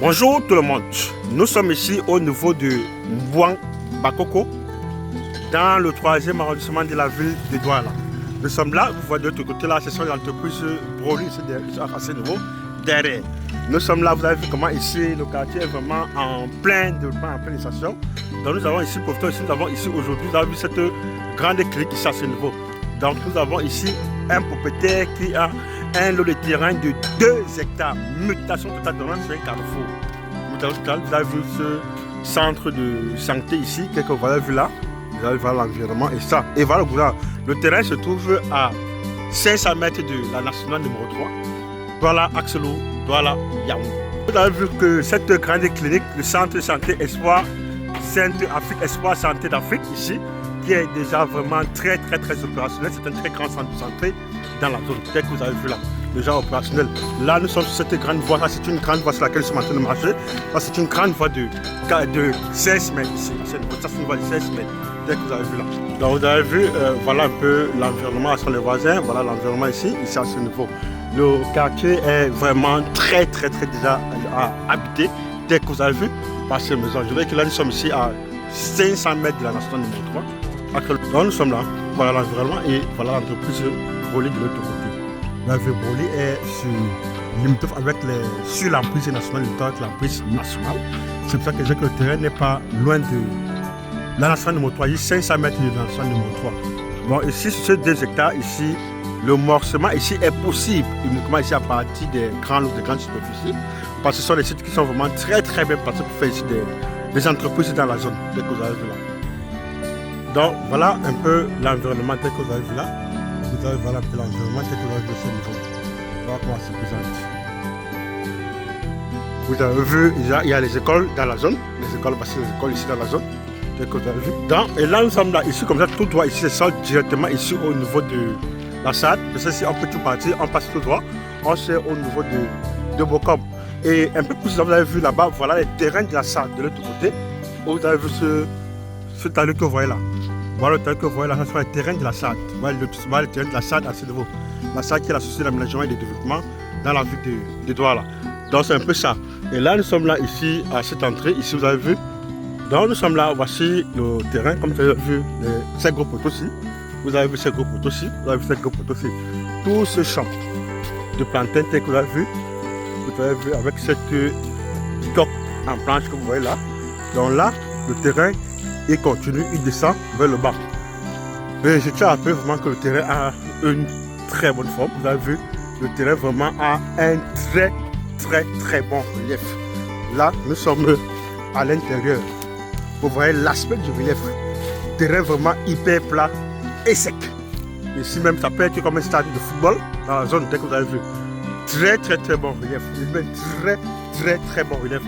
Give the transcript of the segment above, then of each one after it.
Bonjour tout le monde, nous sommes ici au niveau de Mbouang Bakoko, dans le 3e arrondissement de la ville de Douala. Nous sommes là, vous voyez de l'autre côté là, ce sont les entreprises Broly, c'est à ce niveau, derrière. Nous sommes là, vous avez vu comment ici le quartier est vraiment en plein développement, en pleine initiation. Donc nous avons ici, nous avons ici aujourd'hui, vous avez vu cette grande clinique ici à ce niveau. Donc nous avons ici un propriétaire qui a un lot de terrain de 2 hectares. Mutation totale, c'est un carrefour. Mutation totale, vous avez vu ce centre de santé ici, quelque vous avez vu là. Vous avez vu l'environnement et ça. Et voilà le terrain se trouve à 500 mètres de la nationale numéro 3. Douala Axelou, Douala Yaoundé. Vous avez vu que cette grande clinique, le centre de santé Espoir, Sainte-Afrique, Espoir Santé d'Afrique ici, qui est déjà vraiment très opérationnel. C'est un très grand centre de santé dans la zone, tel que vous avez vu là, déjà opérationnel. Là, nous sommes sur cette grande voie, c'est une grande voie sur laquelle nous sommes en train de marcher. Là, c'est une grande voie de 16 mètres ici. Ça, c'est une voie de 16 mètres, tel que vous avez vu là. Donc, vous avez vu, voilà un peu l'environnement sur les voisins. Voilà l'environnement ici à ce niveau. Le quartier est vraiment très déjà habité, tel que vous avez vu par ces maisons. Je vois que là, nous sommes ici à 500 mètres de la nationale numéro 3. Donc, nous sommes là, voilà l'environnement et voilà l'entreprise Broly de l'autre côté. La ville Broly est limitrophe sur l'emprise nationale, avec l'emprise nationale. C'est pour ça que je dis que le terrain n'est pas loin de la nationale numéro 3, il y a 500 mètres de la nationale numéro 3. Bon, ici, sur ces 2 hectares, ici, le morcement ici est possible, uniquement ici à partir des grandes superficies, parce que ce sont des sites qui sont vraiment très bien placés pour faire ici des entreprises dans la zone, tel que vous avez vu là. Donc, voilà un peu l'environnement tel que vous avez vu là. Vous avez voilà un peu l'environnement tel que vous avez vu à ce niveau. Voilà comment ça se présente. Vous avez vu, il y a les écoles dans la zone. Les écoles, parce que les écoles ici dans la zone, tel que vous avez vu. Et là, nous sommes là, ici, comme ça, tout droit, ici, c'est ça directement ici au niveau de la SAD. Parce que si on peut tout partir, on passe tout droit, on est au niveau de Bokom. Et un peu plus, vous avez vu là-bas, voilà les terrains de la SAD de l'autre côté. Vous avez vu ce talus que vous voyez là. Voilà le talus que vous voyez là, ça sera le terrain de la SAD. Voilà le terrain de la SAD à ce niveau. La SAD qui est la Société d'aménagement et de développement dans la ville de Douala. Donc c'est un peu ça. Et là nous sommes là ici à cette entrée, ici vous avez vu. Donc nous sommes là, voici le terrain, comme vous avez vu ces gros poteaux-ci. Vous avez vu ces gros poteaux-ci, vous avez vu ces gros poteaux-ci. Tout ce champ de plantain que vous avez vu avec cette coque en planche que vous voyez là. Donc là, le terrain, il continue, il descend vers le bas. Et je tiens à rappeler vraiment que le terrain a une très bonne forme. Vous avez vu, le terrain vraiment a un très bon relief. Là, nous sommes à l'intérieur. Vous voyez l'aspect du relief. Terrain vraiment hyper plat et sec. Ici même, ça peut être comme un stade de football dans la zone dès que vous avez vu. Très bon relief. Très bon relief.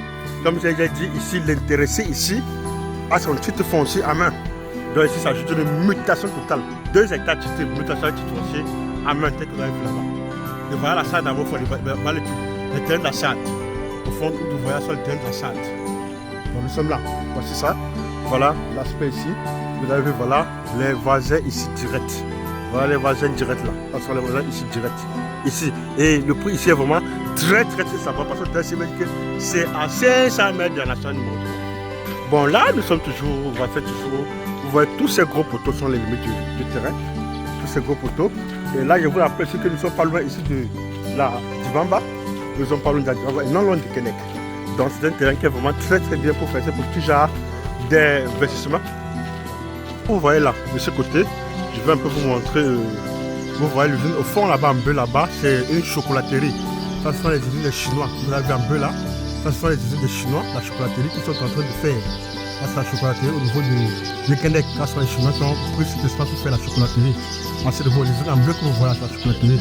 Comme j'ai déjà dit, ici, l'intéressé ici a son titre foncier à main. Donc ici, il s'agit d'une mutation totale. 2 hectares de titre, mutation de titre foncier à main, tel que vous avez vu là-bas. Et voilà la SAD d'abord, le terrain de la SAD. Au fond, vous voyez sur le terrain de la SAD. Donc nous sommes là. Voici ça. Voilà l'aspect ici. Vous avez vu, voilà les voisins ici directs. Voilà les voisins directs là. Ce sont les voisins ici directs. Ici. Et le prix ici est vraiment très sympa parce que c'est à 500 mètres de la nationale numéro 3. Bon là nous sommes toujours, vous voyez tous ces gros poteaux sont les limites du terrain. Tous ces gros poteaux. Et là je vous rappelle que nous ne sommes pas loin ici du Bamba. Nous sommes pas loin de Bamba et non loin du Kennec. Donc c'est un terrain qui est vraiment très bien pour faire ce petit genre d'investissement. Vous voyez là, de ce côté, je vais un peu vous montrer. Vous voyez l'usine au fond là-bas, en bleu là-bas, c'est une chocolaterie. Ça ce sont les usines des Chinois. Vous avez en bleu là. Ça ce sont les usines des Chinois, la chocolaterie qui sont en train de faire. Ça c'est la chocolaterie au niveau du Kennec. Ça ce sont les Chinois qui ont pris cet espace pour faire la chocolaterie. C'est de vos usines en bleu que vous voyez la chocolaterie.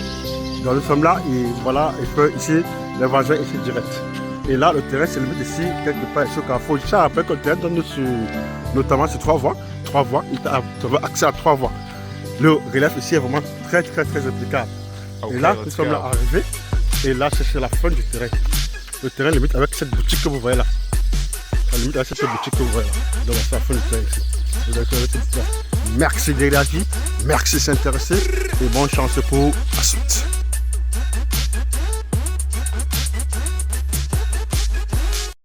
Donc nous sommes là et voilà, ici les voisins ici direct. Et là le terrain c'est limite ici, quelque part sur Carrefour. Je rappelle que le terrain donne notamment sur 3 voies. 3 voies, il a accès à 3 voies. Le relief ici est vraiment très applicable. Okay, et là, nous sommes là arrivés. Et là, c'est la fin du terrain. Le terrain limite avec cette boutique que vous voyez là. La limite avec cette boutique que vous voyez là. Donc, c'est la fin du terrain ici. Merci d'être là, merci de s'intéresser. Et bonne chance pour la suite.